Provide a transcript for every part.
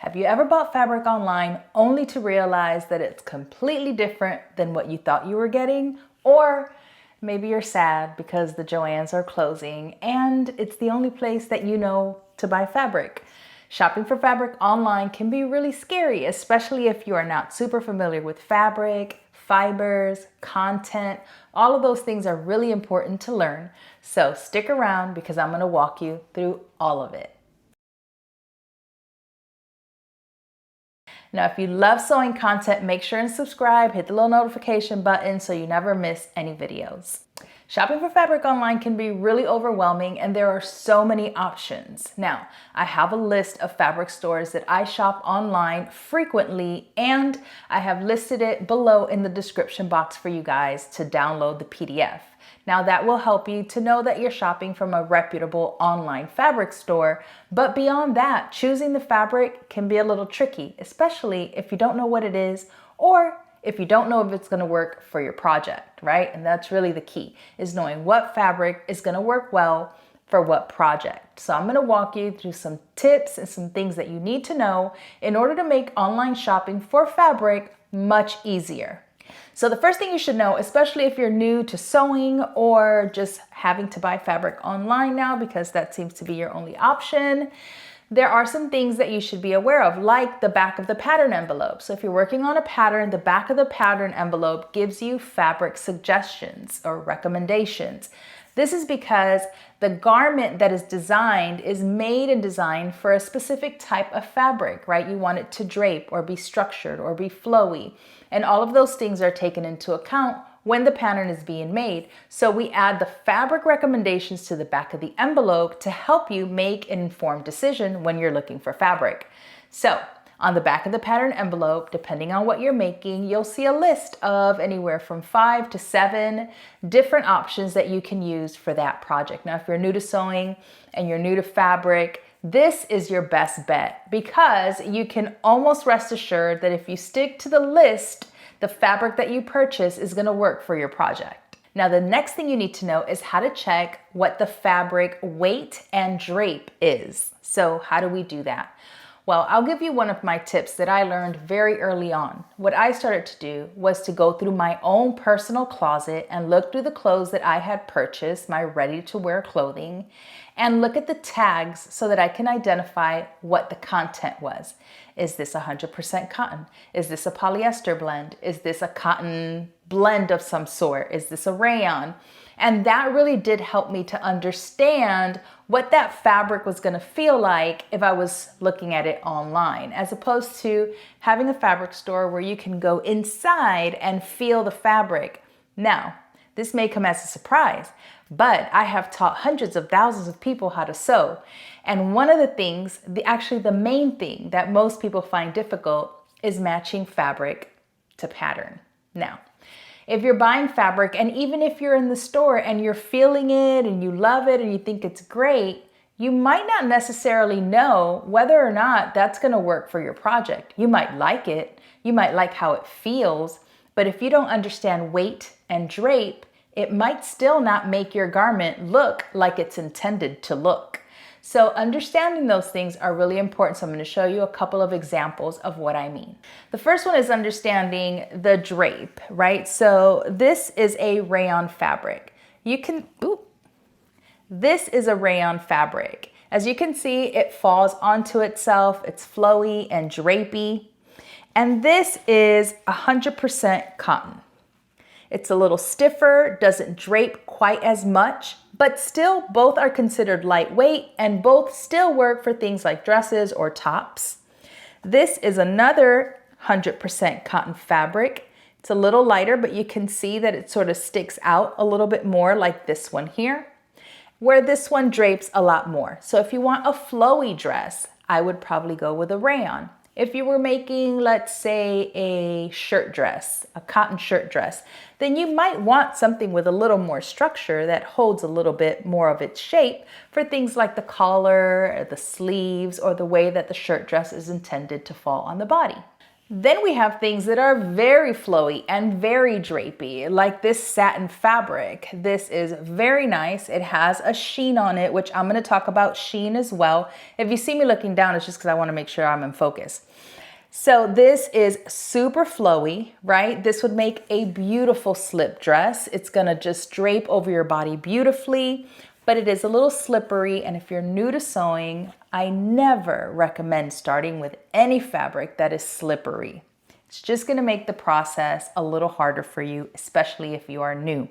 Have you ever bought fabric online only to realize that it's completely different than what you thought you were getting? Or maybe you're sad because the Joann's are closing and it's the only place that you know to buy fabric. Shopping for fabric online can be really scary, especially if you are not super familiar with fabric, fibers, content. All of those things are really important to learn. So stick around because I'm going to walk you through all of it. Now, if you love sewing content, make sure and subscribe, hit the little notification button so you never miss any videos. Shopping for fabric online can be really overwhelming and there are so many options. Now, I have a list of fabric stores that I shop online frequently and I have listed it below in the description box for you guys to download the PDF. Now that will help you to know that you're shopping from a reputable online fabric store, but beyond that, choosing the fabric can be a little tricky, especially if you don't know what it is or if you don't know if it's gonna work for your project, right? And that's really the key, is knowing what fabric is gonna work well for what project. So I'm gonna walk you through some tips and some things that you need to know in order to make online shopping for fabric much easier. So the first thing you should know, especially if you're new to sewing or just having to buy fabric online now because that seems to be your only option, there are some things that you should be aware of, like the back of the pattern envelope. So if you're working on a pattern, the back of the pattern envelope gives you fabric suggestions or recommendations. This is because the garment that is designed is made and designed for a specific type of fabric, right? You want it to drape or be structured or be flowy. And all of those things are taken into account when the pattern is being made. So we add the fabric recommendations to the back of the envelope to help you make an informed decision when you're looking for fabric. So on the back of the pattern envelope, depending on what you're making, you'll see a list of anywhere from 5 to 7 different options that you can use for that project. Now, if you're new to sewing and you're new to fabric, this is your best bet because you can almost rest assured that if you stick to the list, the fabric that you purchase is going to work for your project. Now, the next thing you need to know is how to check what the fabric weight and drape is. So how do we do that? Well, I'll give you one of my tips that I learned very early on. What I started to do was to go through my own personal closet and look through the clothes that I had purchased, my ready-to-wear clothing, and look at the tags so that I can identify what the content was. Is this 100% cotton? Is this a polyester blend? Is this a cotton blend of some sort? Is this a rayon? And that really did help me to understand what that fabric was going to feel like if I was looking at it online, as opposed to having a fabric store where you can go inside and feel the fabric. Now, this may come as a surprise, but I have taught hundreds of thousands of people how to sew. And one of the things, actually the main thing that most people find difficult is matching fabric to pattern. Now, if you're buying fabric, and even if you're in the store and you're feeling it and you love it and you think it's great, you might not necessarily know whether or not that's going to work for your project. You might like it, you might like how it feels, but if you don't understand weight and drape, it might still not make your garment look like it's intended to look. So understanding those things are really important. So I'm going to show you a couple of examples of what I mean. The first one is understanding the drape, right? So this is a rayon fabric. This is a rayon fabric. As you can see, it falls onto itself. It's flowy and drapey. And this is 100% cotton. It's a little stiffer, doesn't drape quite as much, but still both are considered lightweight and both still work for things like dresses or tops. This is another 100% cotton fabric. It's a little lighter, but you can see that it sort of sticks out a little bit more like this one here, where this one drapes a lot more. So if you want a flowy dress, I would probably go with a rayon. If you were making, let's say, a shirt dress, a cotton shirt dress, then you might want something with a little more structure that holds a little bit more of its shape for things like the collar, or the sleeves, or the way that the shirt dress is intended to fall on the body. Then we have things that are very flowy and very drapey, like this satin fabric. This is very nice. It has a sheen on it, which I'm going to talk about sheen as well. If you see me looking down, it's just because I want to make sure I'm in focus. So this is super flowy, right? This would make a beautiful slip dress. It's going to just drape over your body beautifully, but it is a little slippery. And if you're new to sewing, I never recommend starting with any fabric that is slippery. It's just going to make the process a little harder for you, especially if you are new.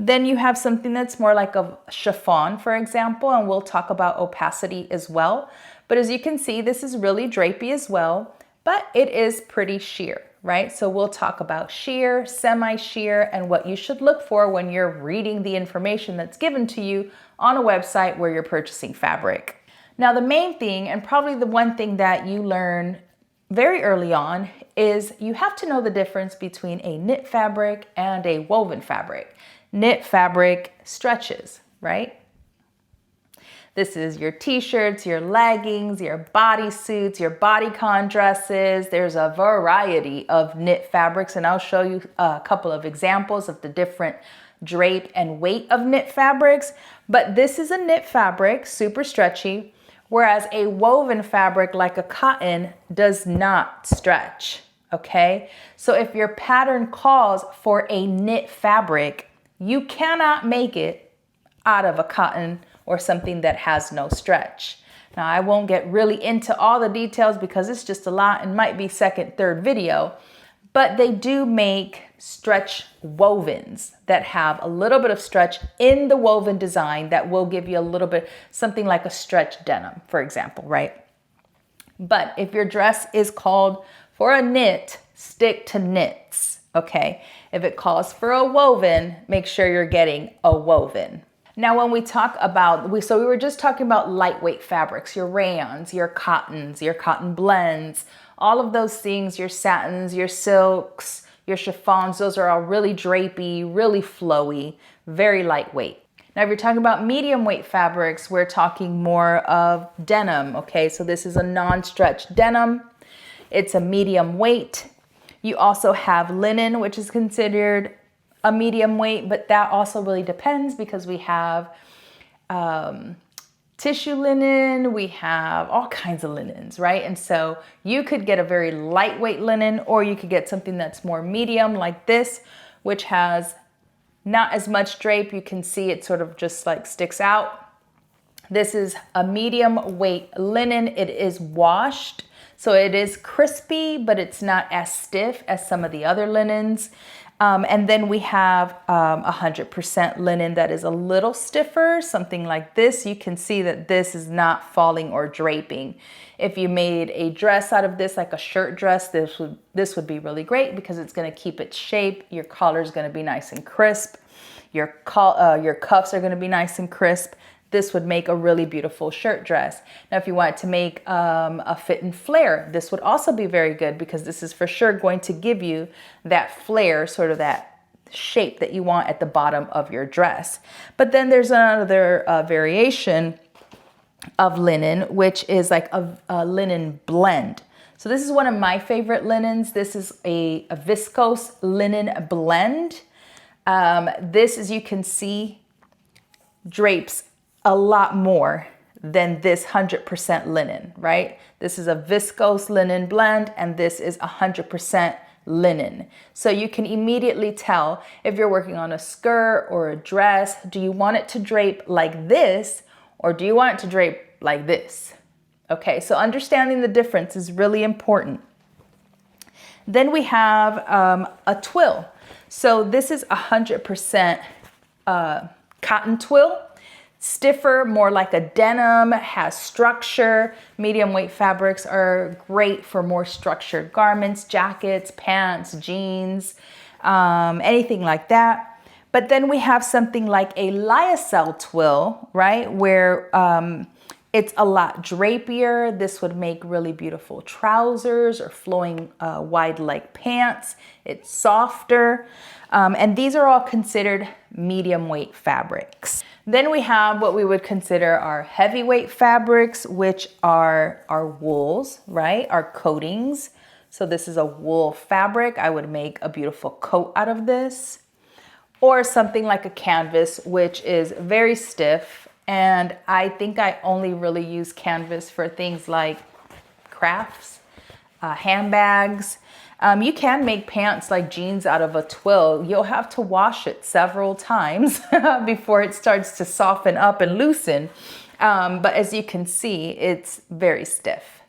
Then you have something that's more like a chiffon, for example, and we'll talk about opacity as well. But as you can see, this is really drapey as well, but it is pretty sheer, right? So we'll talk about sheer, semi-sheer, and what you should look for when you're reading the information that's given to you on a website where you're purchasing fabric. Now, the main thing, and probably the one thing that you learn very early on, is you have to know the difference between a knit fabric and a woven fabric. Knit fabric stretches, right? This is your t-shirts, your leggings, your bodysuits, your bodycon dresses. There's a variety of knit fabrics, and I'll show you a couple of examples of the different drape and weight of knit fabrics. But this is a knit fabric, super stretchy, whereas a woven fabric like a cotton does not stretch, okay? So if your pattern calls for a knit fabric, you cannot make it out of a cotton or something that has no stretch. Now, I won't get really into all the details because it's just a lot and might be second, third video, but they do make stretch wovens that have a little bit of stretch in the woven design that will give you a little bit, something like a stretch denim, for example, right? But if your dress is called for a knit, stick to knits, okay? If it calls for a woven, make sure you're getting a woven. Now, when we talk about, we were just talking about lightweight fabrics, your rayons, your cottons, your cotton blends, all of those things, your satins, your silks, your chiffons, those are all really drapey, really flowy, very lightweight. Now, if you're talking about medium weight fabrics, we're talking more of denim, okay? So this is a non-stretch denim. It's a medium weight. You also have linen, which is considered a medium weight, but that also really depends because we have tissue linen, we have all kinds of linens, right? And so you could get a very lightweight linen, or you could get something that's more medium like this, which has not as much drape. You can see it sort of just like sticks out. This is a medium weight linen. It is washed, so it is crispy, but it's not as stiff as some of the other linens. And then we have 100% linen that is a little stiffer, something like this. You can see that this is not falling or draping. If you made a dress out of this, like a shirt dress, this would be really great because it's going to keep its shape. Your collar is going to be nice and crisp. Your cuffs are going to be nice and crisp. This would make a really beautiful shirt dress. Now, if you wanted to make a fit and flare, this would also be very good because this is for sure going to give you that flare, sort of that shape that you want at the bottom of your dress. But then there's another variation of linen, which is like a linen blend. So this is one of my favorite linens. This is a viscose linen blend. This, as you can see, drapes a lot more than this 100% linen, right? This is a viscose linen blend, and this is 100% linen. So you can immediately tell if you're working on a skirt or a dress, do you want it to drape like this, or do you want it to drape like this? Okay, so understanding the difference is really important. Then we have a twill. So this is 100% cotton twill. Stiffer, more like a denim, has structure. Medium weight fabrics are great for more structured garments, jackets, pants, jeans, anything like that. But then we have something like a lyocell twill, right? Where it's a lot drapier. This would make really beautiful trousers or flowing wide leg pants. It's softer. And these are all considered medium weight fabrics. Then we have what we would consider our heavyweight fabrics, which are our wools, right? Our coatings, So this is a wool fabric. I would make a beautiful coat out of this. Or something like a canvas, which is very stiff. And I think I only really use canvas for things like crafts, handbags. You can make pants like jeans out of a twill. You'll have to wash it several times before it starts to soften up and loosen. But as you can see, it's very stiff.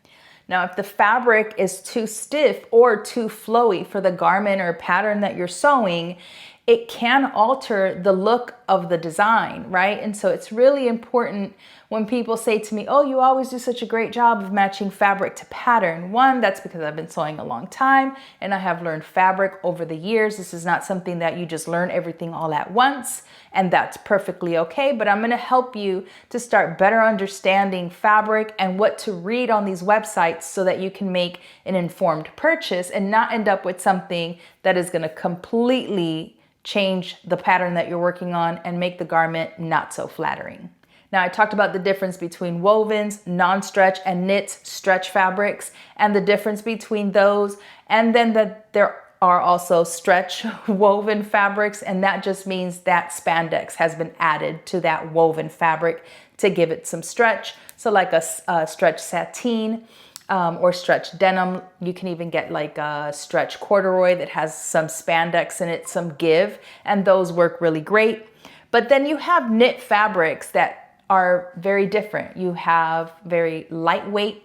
Now, if the fabric is too stiff or too flowy for the garment or pattern that you're sewing, it can alter the look of the design, right? And so it's really important when people say to me, oh, you always do such a great job of matching fabric to pattern. One, that's because I've been sewing a long time and I have learned fabric over the years. This is not something that you just learn everything all at once, and that's perfectly okay. But I'm gonna help you to start better understanding fabric and what to read on these websites so that you can make an informed purchase and not end up with something that is gonna completely change the pattern that you're working on and make the garment not so flattering. Now, I talked about the difference between wovens, non-stretch, and knits, stretch fabrics, and the difference between those. And then that there are also stretch woven fabrics, and that just means that spandex has been added to that woven fabric to give it some stretch. So like a stretch sateen, or stretch denim. You can even get like a stretch corduroy that has some spandex in it, some give, and those work really great. But then you have knit fabrics that are very different. You have very lightweight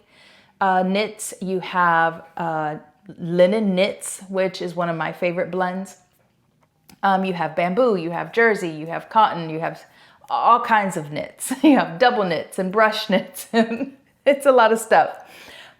knits. You have linen knits, which is one of my favorite blends. You have bamboo, you have jersey, you have cotton, you have all kinds of knits. You have double knits and brush knits. It's a lot of stuff.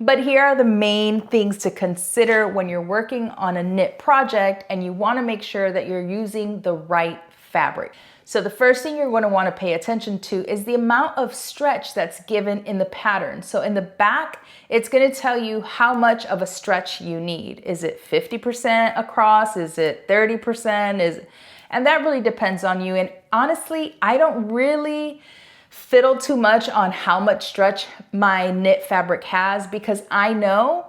But here are the main things to consider when you're working on a knit project and you want to make sure that you're using the right fabric. So the first thing you're going to want to pay attention to is the amount of stretch that's given in the pattern. So in the back, it's going to tell you how much of a stretch you need. Is it 50% across? Is it 30%? And that really depends on you. And honestly, I don't really fiddle too much on how much stretch my knit fabric has, because I know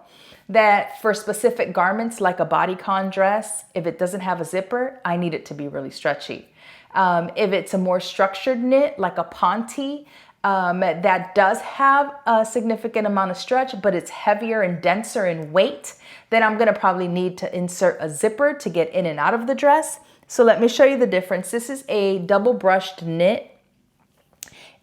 that for specific garments like a bodycon dress, if it doesn't have a zipper, I need it to be really stretchy. If it's a more structured knit like a ponte, that does have a significant amount of stretch, but it's heavier and denser in weight, then I'm gonna probably need to insert a zipper to get in and out of the dress. So let me show you the difference. This is a double brushed knit.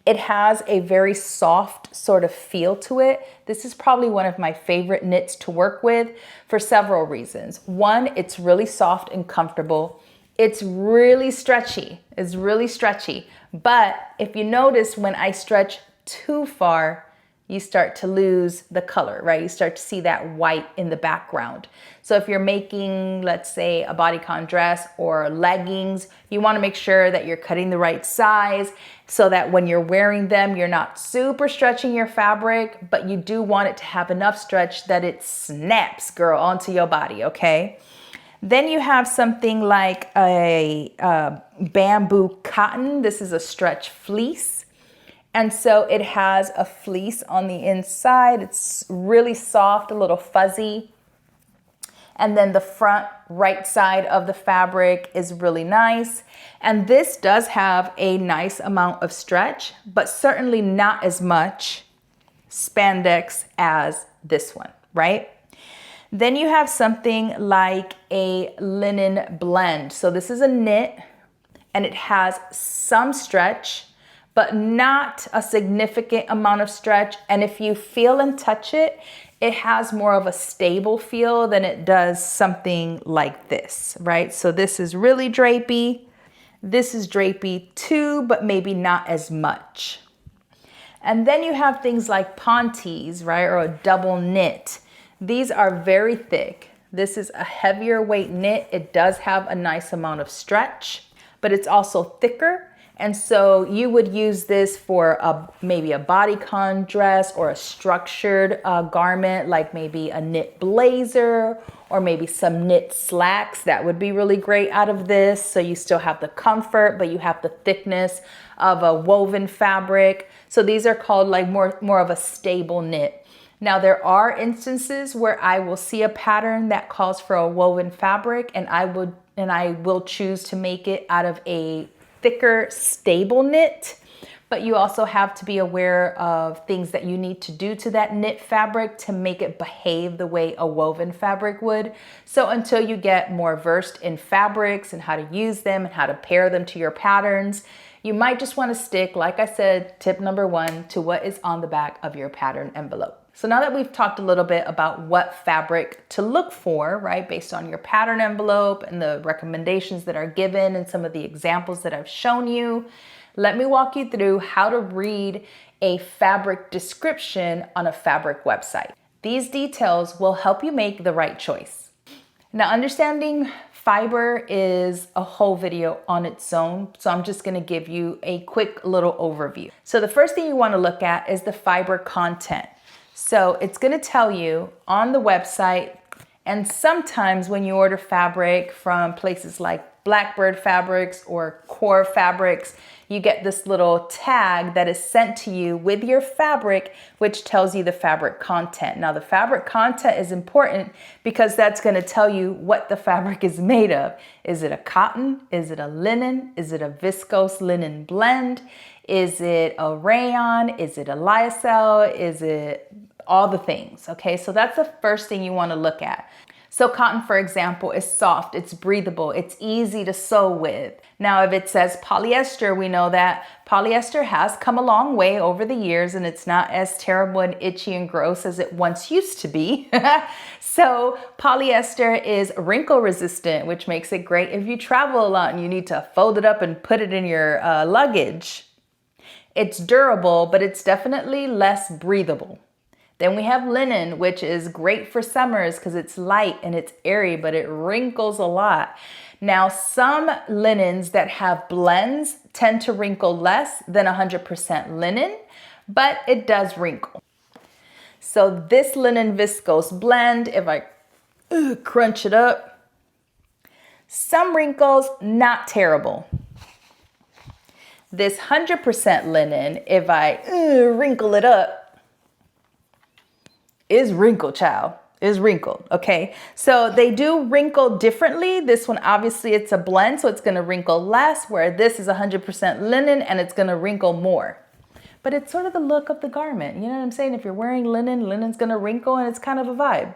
It has a very soft sort of feel to it. This is probably one of my favorite knits to work with for several reasons. One, it's really soft and comfortable. It's really stretchy. It's really stretchy. But if you notice, when I stretch too far, you start to lose the color, right? You start to see that white in the background. So if you're making, let's say, a bodycon dress or leggings, you want to make sure that you're cutting the right size so that when you're wearing them, you're not super stretching your fabric, but you do want it to have enough stretch that it snaps, girl, onto your body, okay? Then you have something like a bamboo cotton. This is a stretch fleece. And so it has a fleece on the inside. It's really soft, a little fuzzy. And then the front right side of the fabric is really nice. And this does have a nice amount of stretch, but certainly not as much spandex as this one, right? Then you have something like a linen blend. So this is a knit and it has some stretch, but not a significant amount of stretch. And if you feel and touch it, it has more of a stable feel than it does something like this, right? So this is really drapey. This is drapey too, but maybe not as much. And then you have things like pontes, right? Or a double knit. These are very thick. This is a heavier weight knit. It does have a nice amount of stretch, but it's also thicker. And so you would use this for maybe a bodycon dress or a structured garment, like maybe a knit blazer or maybe some knit slacks. That would be really great out of this. So you still have the comfort, but you have the thickness of a woven fabric. So these are called like more of a stable knit. Now, there are instances where I will see a pattern that calls for a woven fabric, and I will choose to make it out of a thicker, stable knit. But you also have to be aware of things that you need to do to that knit fabric to make it behave the way a woven fabric would. So until you get more versed in fabrics and how to use them and how to pair them to your patterns, you might just want to stick, like I said, tip number 1, to what is on the back of your pattern envelope. So now that we've talked a little bit about what fabric to look for, right, based on your pattern envelope and the recommendations that are given and some of the examples that I've shown you, let me walk you through how to read a fabric description on a fabric website. These details will help you make the right choice. Now, understanding fiber is a whole video on its own, so I'm just gonna give you a quick little overview. So the first thing you wanna look at is the fiber content. So it's gonna tell you on the website, and sometimes when you order fabric from places like Blackbird Fabrics or Core Fabrics, you get this little tag that is sent to you with your fabric, which tells you the fabric content. Now, the fabric content is important because that's going to tell you what the fabric is made of. Is it a cotton? Is it a linen? Is it a viscose linen blend? Is it a rayon? Is it a lyocell? Is it all the things? Okay, so that's the first thing you want to look at. So cotton, for example, is soft, it's breathable, it's easy to sew with. Now, if it says polyester, we know that polyester has come a long way over the years and it's not as terrible and itchy and gross as it once used to be. So polyester is wrinkle resistant, which makes it great if you travel a lot and you need to fold it up and put it in your luggage. It's durable, but it's definitely less breathable. Then we have linen, which is great for summers because it's light and it's airy, but it wrinkles a lot. Now, some linens that have blends tend to wrinkle less than 100% linen, but it does wrinkle. So this linen viscose blend, if I crunch it up, some wrinkles, not terrible. This 100% linen, if I wrinkle it up, is wrinkled, child, is wrinkled, okay? So they do wrinkle differently. This one, obviously it's a blend, so it's gonna wrinkle less, where this is 100% linen and it's gonna wrinkle more. But it's sort of the look of the garment, you know what I'm saying? If you're wearing linen, linen's gonna wrinkle and it's kind of a vibe,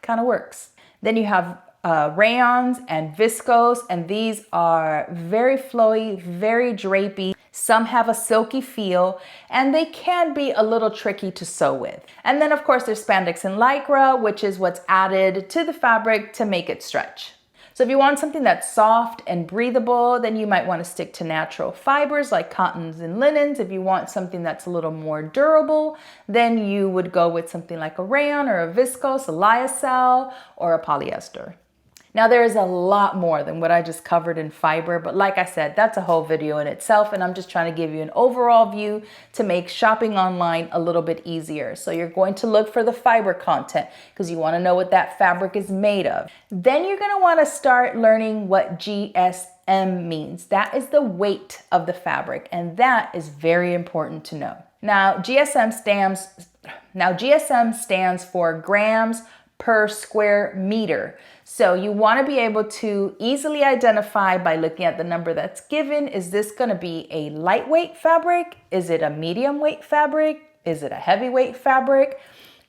kind of works. Then you have rayons and viscose, and these are very flowy, very drapey. Some have a silky feel, and they can be a little tricky to sew with. And then of course there's spandex and lycra, which is what's added to the fabric to make it stretch. So if you want something that's soft and breathable, then you might want to stick to natural fibers like cottons and linens. If you want something that's a little more durable, then you would go with something like a rayon or a viscose, a lyocell, or a polyester. Now, there is a lot more than what I just covered in fiber, but like I said, that's a whole video in itself, and I'm just trying to give you an overall view to make shopping online a little bit easier. So you're going to look for the fiber content because you want to know what that fabric is made of. Then you're going to want to start learning what GSM means. That is the weight of the fabric, and that is very important to know. Now, GSM stands for grams per square meter. So you want to be able to easily identify by looking at the number that's given. Is this going to be a lightweight fabric? Is it a medium weight fabric? Is it a heavyweight fabric?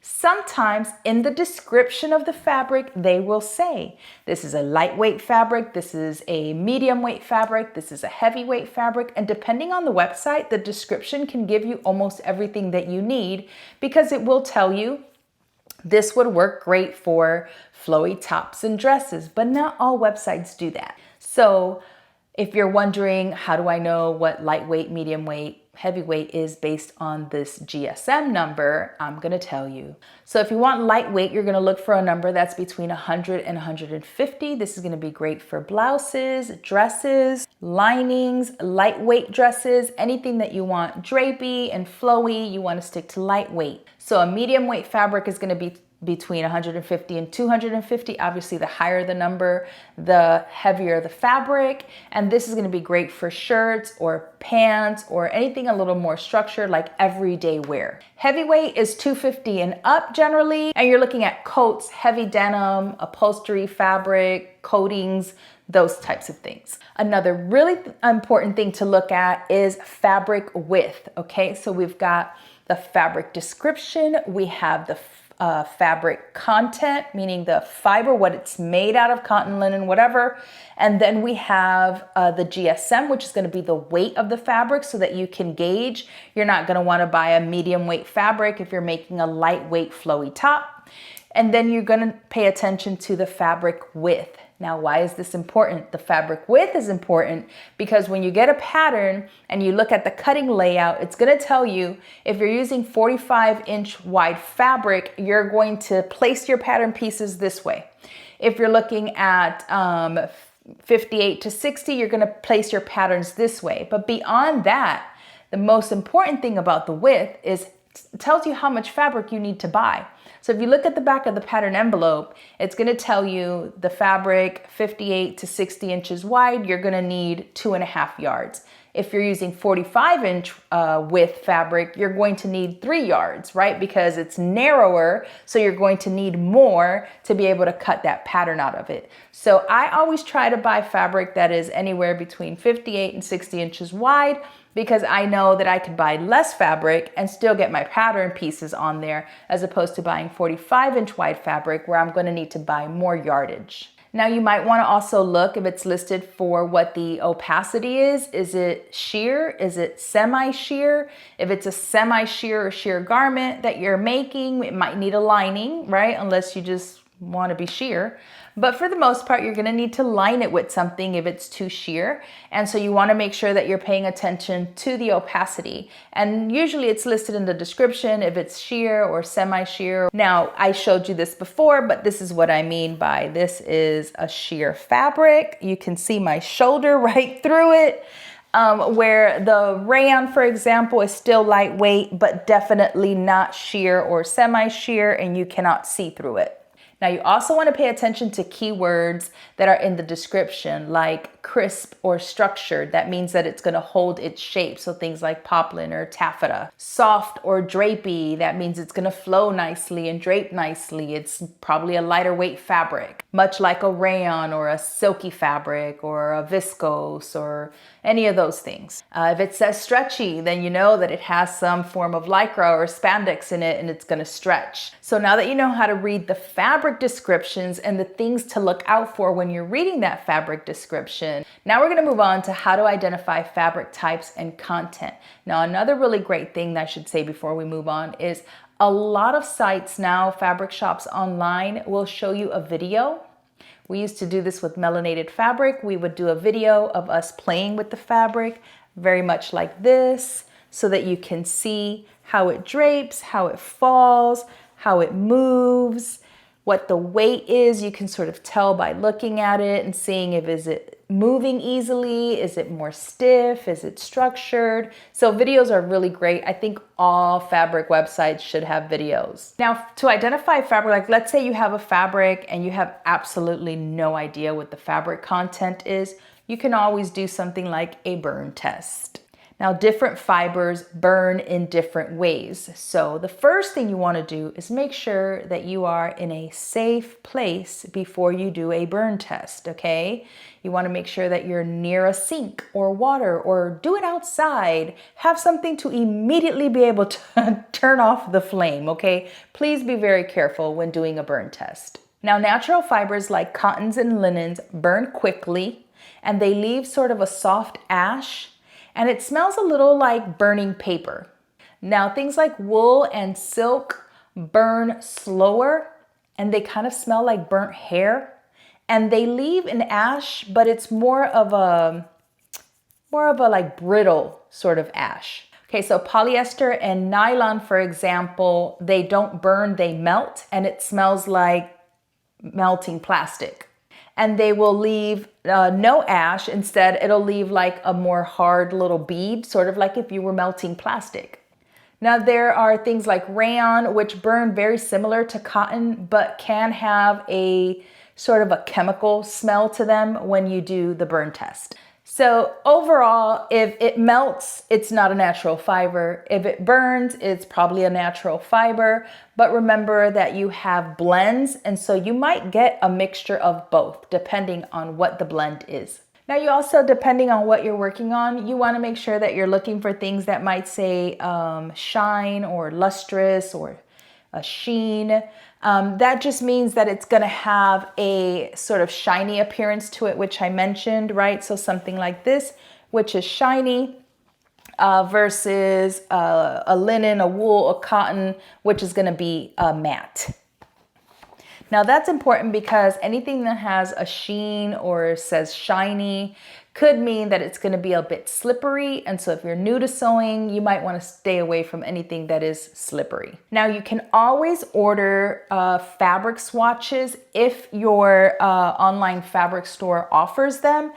Sometimes in the description of the fabric, they will say, this is a lightweight fabric, this is a medium weight fabric, this is a heavyweight fabric. And depending on the website, the description can give you almost everything that you need because it will tell you this would work great for flowy tops and dresses, but not all websites do that. So if you're wondering, how do I know what lightweight, medium weight, heavyweight is based on this GSM number, I'm gonna tell you. So if you want lightweight, you're gonna look for a number that's between 100 and 150. This is gonna be great for blouses, dresses, linings, lightweight dresses, anything that you want drapey and flowy, you wanna stick to lightweight. So a medium weight fabric is gonna be between 150 and 250. Obviously, the higher the number, the heavier the fabric. And this is going to be great for shirts or pants or anything a little more structured like everyday wear. Heavyweight is 250 and up generally. And you're looking at coats, heavy denim, upholstery fabric, coatings, those types of things. Another really important thing to look at is fabric width. Okay, so we've got the fabric description, we have the fabric content, meaning the fiber, what it's made out of, cotton, linen, whatever. And then we have the GSM, which is going to be the weight of the fabric so that you can gauge. You're not going to want to buy a medium weight fabric if you're making a lightweight flowy top. And then you're going to pay attention to the fabric width. Now, why is this important? The fabric width is important because when you get a pattern and you look at the cutting layout, it's going to tell you if you're using 45-inch wide fabric, you're going to place your pattern pieces this way. If you're looking at 58 to 60, you're going to place your patterns this way. But beyond that, the most important thing about the width is it tells you how much fabric you need to buy. So if you look at the back of the pattern envelope, it's going to tell you the fabric 58 to 60 inches wide, you're going to need 2.5 yards. If you're using 45-inch width fabric, you're going to need 3 yards, right? Because it's narrower, so you're going to need more to be able to cut that pattern out of it. So I always try to buy fabric that is anywhere between 58 and 60 inches wide, because I know that I could buy less fabric and still get my pattern pieces on there, as opposed to buying 45-inch wide fabric where I'm going to need to buy more yardage. Now you might want to also look if it's listed for what the opacity is. Is it sheer? Is it semi-sheer? If it's a semi-sheer or sheer garment that you're making, it might need a lining, right? Unless you just want to be sheer. But for the most part, you're going to need to line it with something if it's too sheer. And so you want to make sure that you're paying attention to the opacity. And usually it's listed in the description if it's sheer or semi-sheer. Now, I showed you this before, but this is what I mean by this is a sheer fabric. You can see my shoulder right through it. Where the rayon, for example, is still lightweight, but definitely not sheer or semi-sheer, and you cannot see through it. Now you also want to pay attention to keywords that are in the description, like crisp or structured. That means that it's going to hold its shape. So things like poplin or taffeta. Soft or drapey. That means it's going to flow nicely and drape nicely. It's probably a lighter weight fabric, much like a rayon or a silky fabric or a viscose or any of those things. If it says stretchy, then you know that it has some form of lycra or spandex in it and it's going to stretch. So now that you know how to read the fabric descriptions and the things to look out for when you're reading that fabric description, now we're going to move on to how to identify fabric types and content. Now, another really great thing that I should say before we move on is a lot of sites now, fabric shops online, will show you a video. We used to do this with melanated fabric. We would do a video of us playing with the fabric, very much like this, so that you can see how it drapes, how it falls, how it moves, what the weight is. You can sort of tell by looking at it and seeing if is it moving easily, is it more stiff, is it structured. So videos are really great. I think all fabric websites should have videos. Now, to identify fabric, like let's say you have a fabric and you have absolutely no idea what the fabric content is, you can always do something like a burn test. Now, different fibers burn in different ways. So the first thing you want to do is make sure that you are in a safe place before you do a burn test, okay? You want to make sure that you're near a sink or water, or do it outside. Have something to immediately be able to turn off the flame, okay? Please be very careful when doing a burn test. Now, natural fibers like cottons and linens burn quickly, and they leave sort of a soft ash, and it smells a little like burning paper. Now, things like wool and silk burn slower, and they kind of smell like burnt hair, and they leave an ash, but it's more of a like brittle sort of ash. Okay, so polyester and nylon, for example, they don't burn, they melt, and it smells like melting plastic. And they will leave no ash. Instead, it'll leave like a more hard little bead, sort of like if you were melting plastic. Now there are things like rayon, which burn very similar to cotton, but can have a sort of a chemical smell to them when you do the burn test. So overall, if it melts, it's not a natural fiber. If it burns, it's probably a natural fiber. But remember that you have blends, and so you might get a mixture of both depending on what the blend is. Now you also, depending on what you're working on, you want to make sure that you're looking for things that might say shine or lustrous or a sheen. That just means that it's going to have a sort of shiny appearance to it, which I mentioned, right? So something like this, which is shiny, versus a linen, a wool, a cotton, which is going to be matte. Now that's important because anything that has a sheen or says shiny could mean that it's going to be a bit slippery. And so if you're new to sewing, you might want to stay away from anything that is slippery. Now you can always order fabric swatches if your online fabric store offers them.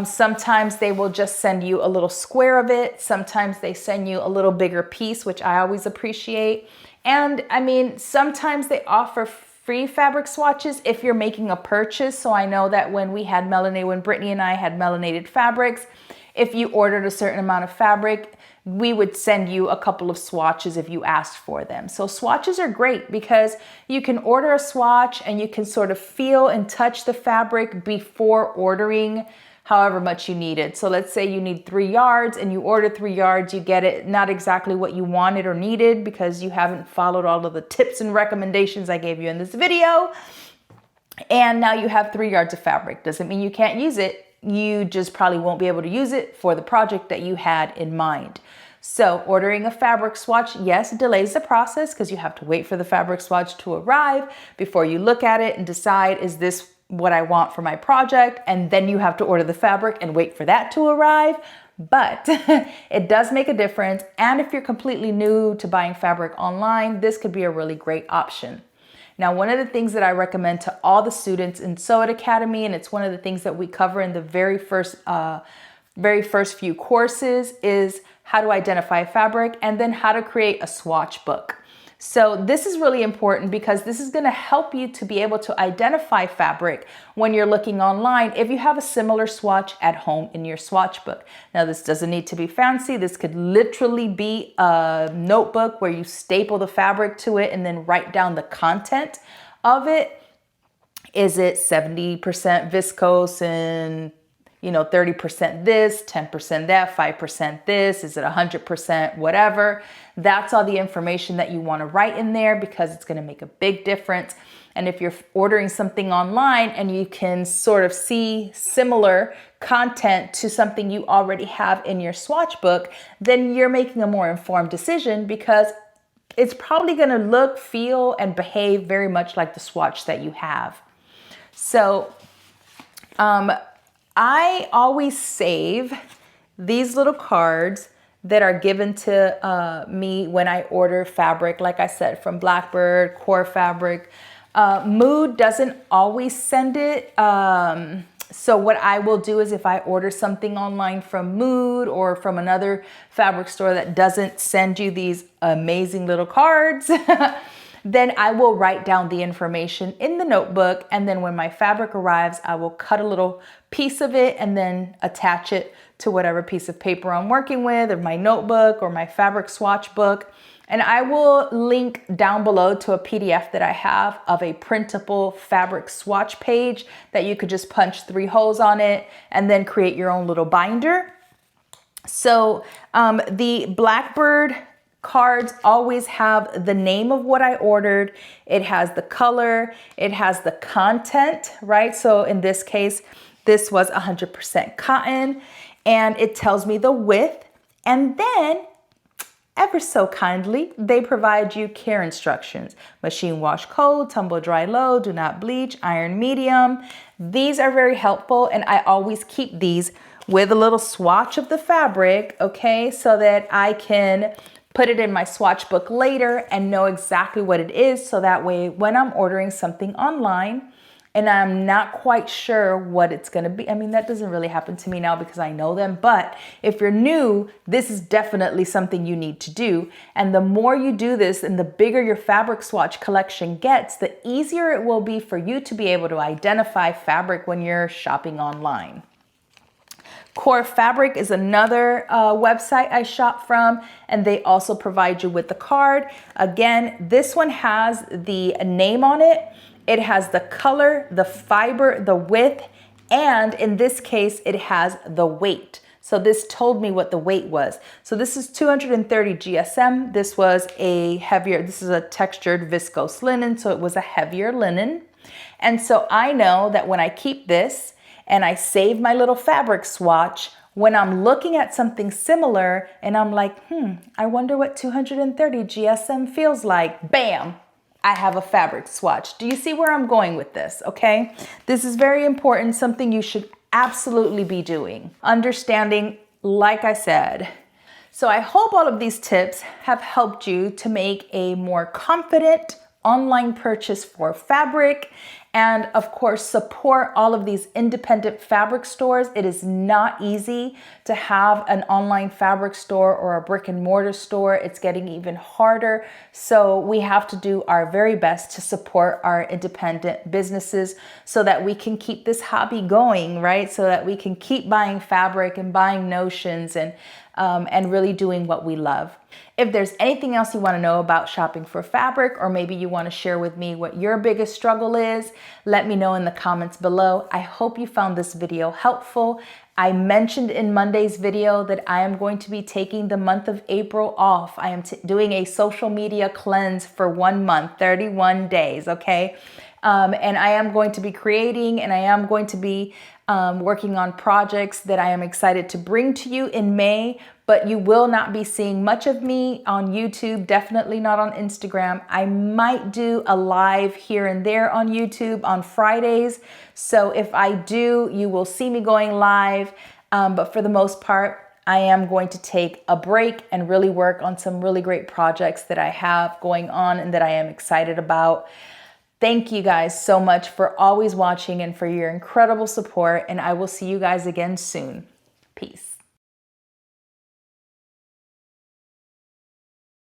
Sometimes they will just send you a little square of it. Sometimes they send you a little bigger piece, which I always appreciate. And I mean, sometimes they offer free fabric swatches if you're making a purchase. So I know that when Brittany and I had melanated fabrics, if you ordered a certain amount of fabric, we would send you a couple of swatches if you asked for them. So swatches are great because you can order a swatch and you can sort of feel and touch the fabric before ordering however much you need it. So let's say you need 3 yards and you order 3 yards, you get it not exactly what you wanted or needed because you haven't followed all of the tips and recommendations I gave you in this video. And now you have 3 yards of fabric. Doesn't mean you can't use it. You just probably won't be able to use it for the project that you had in mind. So ordering a fabric swatch, yes, delays the process because you have to wait for the fabric swatch to arrive before you look at it and decide, is this what I want for my project? And then you have to order the fabric and wait for that to arrive. But it does make a difference. And if you're completely new to buying fabric online, this could be a really great option. Now, one of the things that I recommend to all the students in Sew It Academy, and it's one of the things that we cover in the very first few courses, is how to identify fabric and then how to create a swatch book. So this is really important because this is going to help you to be able to identify fabric when you're looking online if you have a similar swatch at home in your swatch book. Now, this doesn't need to be fancy. This could literally be a notebook where you staple the fabric to it and then write down the content of it. Is it 70% viscose and 30% this, 10% that, 5% this, is it 100%, whatever. That's all the information that you want to write in there because it's going to make a big difference. And if you're ordering something online and you can sort of see similar content to something you already have in your swatch book, then you're making a more informed decision because it's probably going to look, feel, and behave very much like the swatch that you have. So, I always save these little cards that are given to me when I order fabric, like I said, from Blackbird, Core Fabric. Mood doesn't always send it. So what I will do is if I order something online from Mood or from another fabric store that doesn't send you these amazing little cards, then I will write down the information in the notebook. And then when my fabric arrives, I will cut a little piece of it and then attach it to whatever piece of paper I'm working with, or my notebook or my fabric swatch book. And I will link down below to a PDF that I have of a printable fabric swatch page that you could just punch 3 holes on it and then create your own little binder. So the Blackbird cards always have the name of what I ordered. It has the color, it has the content, right? So in this case, this was 100% cotton, and it tells me the width. And then, ever so kindly, they provide you care instructions: machine wash cold, tumble dry low, do not bleach, iron medium. These are very helpful, and I always keep these with a little swatch of the fabric, okay, so that I can put it in my swatch book later and know exactly what it is. So that way, when I'm ordering something online and I'm not quite sure what it's gonna be. I mean, that doesn't really happen to me now because I know them, but if you're new, this is definitely something you need to do. And the more you do this and the bigger your fabric swatch collection gets, the easier it will be for you to be able to identify fabric when you're shopping online. Core Fabric is another website I shop from, and they also provide you with the card. Again, this one has the name on it. It has the color, the fiber, the width, and in this case, it has the weight. So this told me what the weight was. So this is 230 GSM. This was a heavier, this is a textured viscose linen, so it was a heavier linen. And so I know that when I keep this and I save my little fabric swatch, when I'm looking at something similar and I'm like, I wonder what 230 GSM feels like, bam, I have a fabric swatch. Do you see where I'm going with this? Okay, this is very important, something you should absolutely be doing. Understanding, like I said. So I hope all of these tips have helped you to make a more confident online purchase for fabric, and of course support all of these independent fabric stores. It is not easy to have an online fabric store or a brick and mortar store. It's getting even harder. So we have to do our very best to support our independent businesses so that we can keep this hobby going, right? So that we can keep buying fabric and buying notions and really doing what we love. If there's anything else you want to know about shopping for fabric, or maybe you want to share with me what your biggest struggle is, let me know in the comments below. I hope you found this video helpful. I mentioned in Monday's video that I am going to be taking the month of April off. I am doing a social media cleanse for 1 month, 31 days, okay? And I am going to be creating, and I am going to be working on projects that I am excited to bring to you in May, but you will not be seeing much of me on YouTube, definitely not on Instagram. I might do a live here and there on YouTube on Fridays. So if I do, you will see me going live. But for the most part, I am going to take a break and really work on some really great projects that I have going on and that I am excited about. Thank you guys so much for always watching and for your incredible support, and I will see you guys again soon.